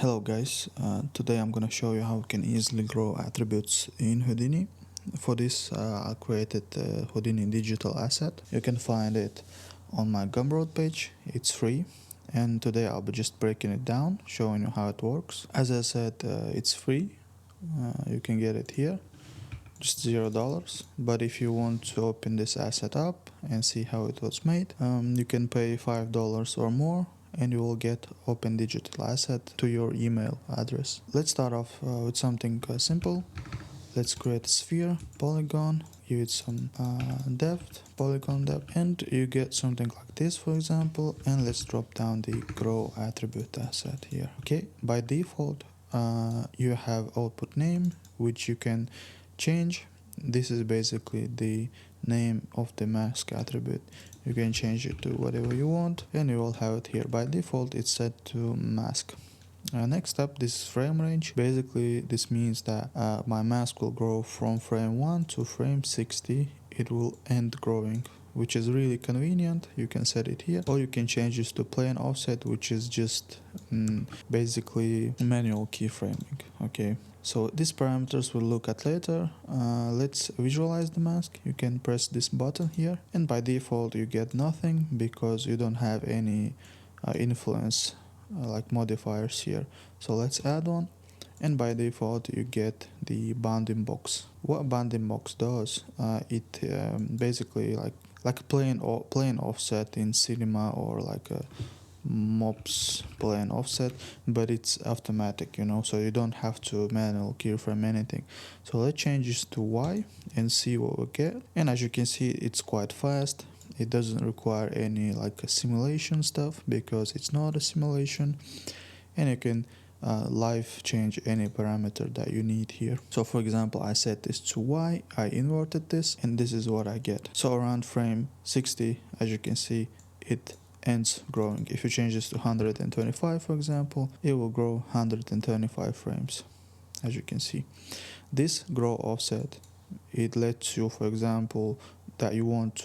Hello guys, today I'm gonna show you how you can easily grow attributes in Houdini. For this I created Houdini digital asset. You can find it on my Gumroad page, it's free, and today I'll be just breaking it down, showing you how it works. As I said, it's free, you can get it here, just $0. But if you want to open this asset up and see how it was made, you can pay $5 or more and you will get open digital asset to your email address. Let's start off with something simple. Let's create a sphere, polygon, give it some depth, polygon depth, and you get something like this, for example. And let's drop down the grow attribute asset here. Okay, by default you have output name, which you can change. This is basically the name of the mask attribute. You can change it to whatever you want and you will have it here. By default it's set to mask. Next up, this is frame range. Basically this means that my mask will grow from frame 1 to frame 60. It will end growing, which is really convenient. You can set it here, or you can change this to plain offset, which is just basically manual keyframing. Okay, so these parameters we'll look at later. Let's visualize the mask. You can press this button here, and by default you get nothing because you don't have any influence like modifiers here. So let's add one, and by default you get the bounding box. What bounding box does, it basically like a plain offset in cinema, or like a mops plain offset, but it's automatic, you know, so you don't have to manual keyframe anything. So let's change this to Y and see what we get. And as you can see, it's quite fast. It doesn't require any like a simulation stuff because it's not a simulation, and you can live change any parameter that you need here. So for example, I set this to Y, I inverted this, and this is what I get. So around frame 60, as you can see, it ends growing. If you change this to 125, for example, it will grow 125 frames. As you can see, this grow offset, it lets you, for example, that you want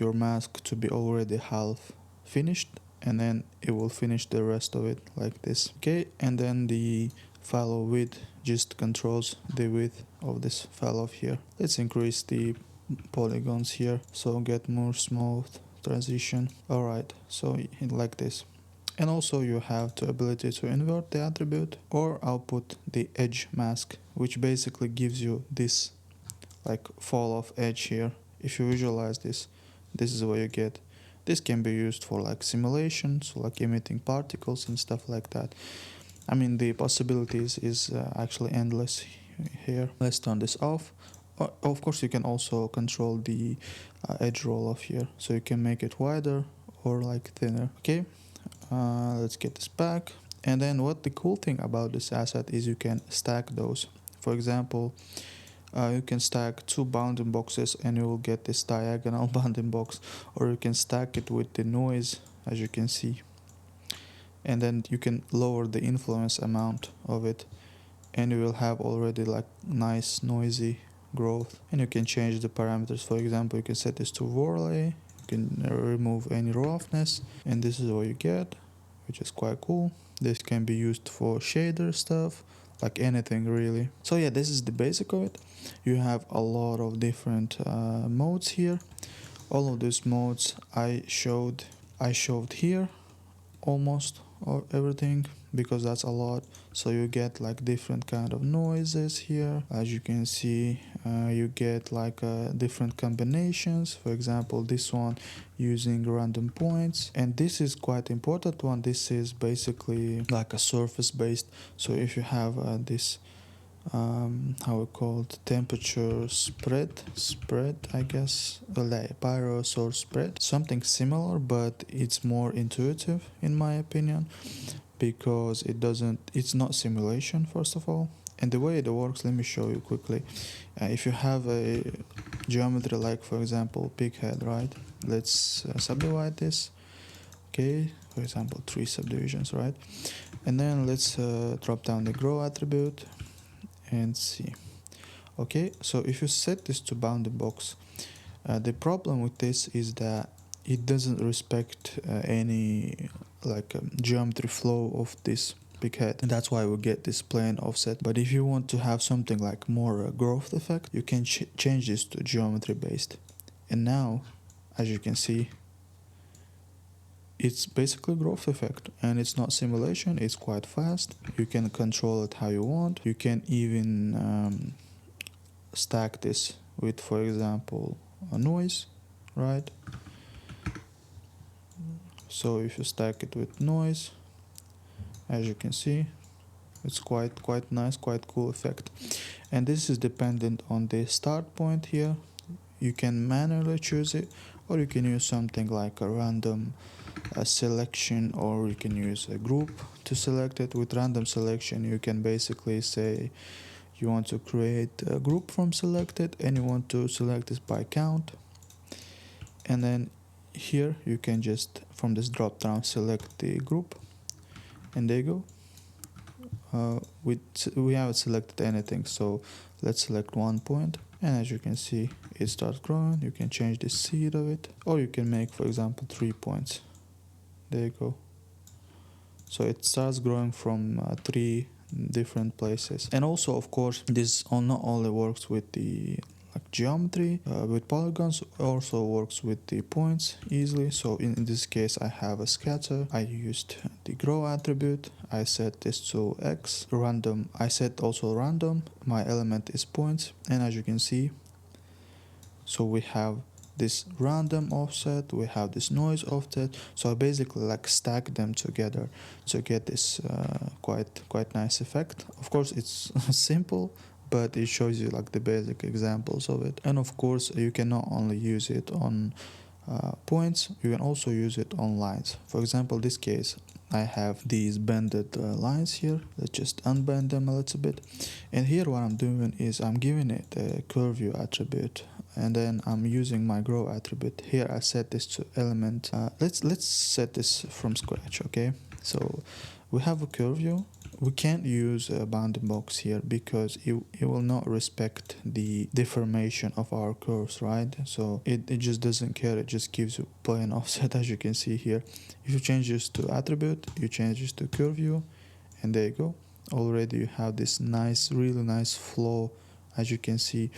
your mask to be already half finished, and then it will finish the rest of it like this. Okay, and then the fellow width just controls the width of this fellow here. Let's increase the polygons here so get more smooth transition. Alright, so like this. And also you have the ability to invert the attribute or output the edge mask, which basically gives you this like fall off edge here. If you visualize this, this is what you get. This can be used for like simulation, so like emitting particles and stuff like that. I mean, the possibilities is actually endless here. Let's turn this off. Of course, you can also control the edge roll off here, so you can make it wider or like thinner. Okay, let's get this back. And then what the cool thing about this asset is you can stack those. For example, you can stack two bounding boxes and you will get this diagonal bounding box, or you can stack it with the noise, as you can see, and then you can lower the influence amount of it and you will have already like nice noisy growth. And you can change the parameters. For example, you can set this to overlay, you can remove any roughness, and this is what you get, which is quite cool. This can be used for shader stuff, like anything really. So yeah, this is the basic of it. You have a lot of different modes here. All of these modes I showed here, almost or everything, because that's a lot. So you get like different kind of noises here. As you can see, you get like different combinations. For example, this one using random points, and this is quite important one. This is basically like a surface based. So if you have this how we call it, temperature spread, I guess, like pyro source spread, something similar, but it's more intuitive in my opinion, because it's not simulation first of all. And the way it works, let me show you quickly. If you have a geometry like, for example, pig head, right? Let's subdivide this. Okay, for example, 3 subdivisions, right? And then let's drop down the grow attribute and see. Okay, so if you set this to bounding box, the problem with this is that it doesn't respect any like geometry flow of this big head, and that's why we get this plane offset. But if you want to have something like more growth effect, you can change this to geometry based. And now, as you can see, it's basically growth effect, and it's not simulation. It's quite fast. You can control it how you want. You can even stack this with, for example, a noise, right? So if you stack it with noise, as you can see, it's quite nice, quite cool effect. And this is dependent on the start point here. You can manually choose it, or you can use something like a random selection, or you can use a group to select it. With random selection, you can basically say you want to create a group from selected, and you want to select this by count. And then here you can just, from this drop down, select the group, and there you go. We haven't selected anything, so let's select 1 point, and as you can see, it starts growing. You can change the seed of it, or you can make, for example, 3 points. There you go. So it starts growing from 3 different places. And also, of course, this not only works with the geometry with polygons, also works with the points easily. So in this case, I have a scatter. I used the grow attribute. I set this to X random. I set also random. My element is points, and as you can see, so we have this random offset, we have this noise offset. So I basically like stack them together to get this quite nice effect. Of course, it's simple, but it shows you like the basic examples of it. And of course, you can not only use it on points, you can also use it on lines. For example, this case, I have these bended lines here. Let's just unbend them a little bit. And here what I'm doing is I'm giving it a curve view attribute, and then I'm using my grow attribute. Here I set this to element. Let's set this from scratch, okay? So we have a curve view. We can't use a bounding box here because it will not respect the deformation of our curves, right? So it just doesn't care. It just gives you plain offset, as you can see here. If you change this to attribute, you change this to curve view, and there you go. Already you have this nice, really nice flow, as you can see.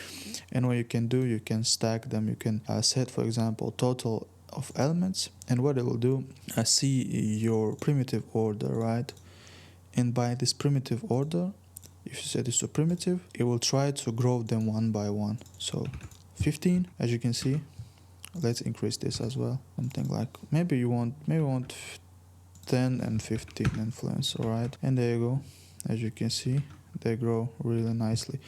And what you can do, you can stack them. You can set, for example, total of elements, and what it will do, see your primitive order, right? And by this primitive order, if you set this to primitive, it will try to grow them one by one. So 15, as you can see. Let's increase this as well. Something like maybe you want 10 and 15 influence, alright? And there you go. As you can see, they grow really nicely.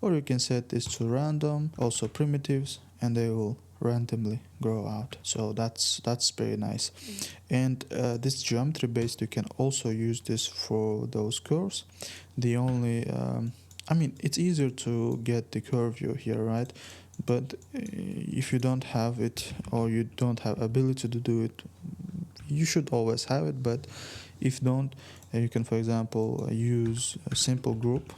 Or you can set this to random, also primitives, and they will randomly grow out. So that's very nice. And this geometry based, you can also use this for those curves. The only I mean, it's easier to get the curve view here, right? But if you don't have it, or you don't have ability to do it, you should always have it. But if don't, you can, for example, use a simple group.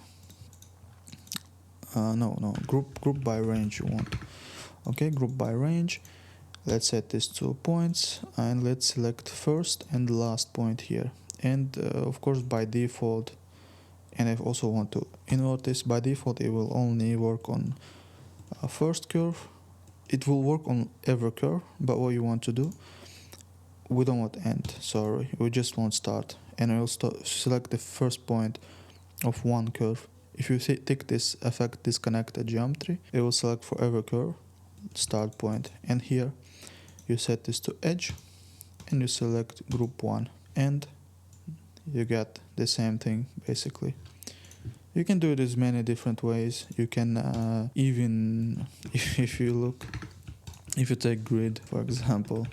Group by range you want. Okay, group by range. Let's set this to points, and let's select first and last point here. And of course, by default, and I also want to invert this, by default it will only work on first curve. It will work on every curve, but what you want to do, we don't want end, sorry, we just want start, and I will select the first point of one curve. If you tick this effect disconnected geometry, it will select for every curve start point, and here you set this to edge, and you select group 1, and you get the same thing basically. You can do this many different ways. You can even if you take grid, for example,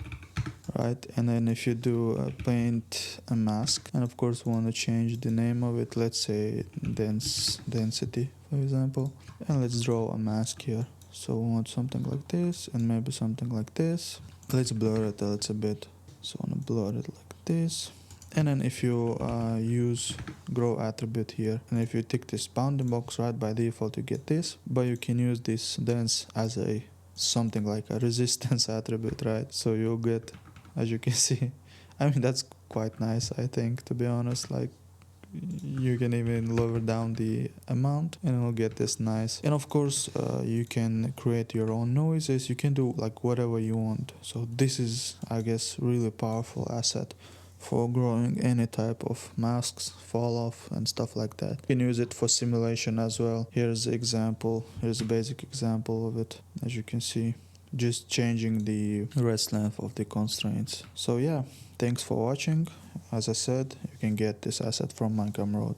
right, and then if you do paint a mask, and of course want to change the name of it, let's say density, for example, and let's draw a mask here. So we want something like this, and maybe something like this. Let's blur it a little bit. So I want to blur it like this. And then if you use grow attribute here, and if you tick this bounding box, right, by default you get this, but you can use this dense as a something like a resistance attribute, right? So you'll get, as you can see, I mean, that's quite nice, I think, to be honest. Like, you can even lower down the amount and it'll get this nice. And of course you can create your own noises. You can do like whatever you want. So this is, I guess, really powerful asset for growing any type of masks, fall off and stuff like that. You can use it for simulation as well. Here's the example, here's a basic example of it. As you can see, just changing the rest length of the constraints. So yeah, thanks for watching. As I said, you can get this asset from my Gumroad.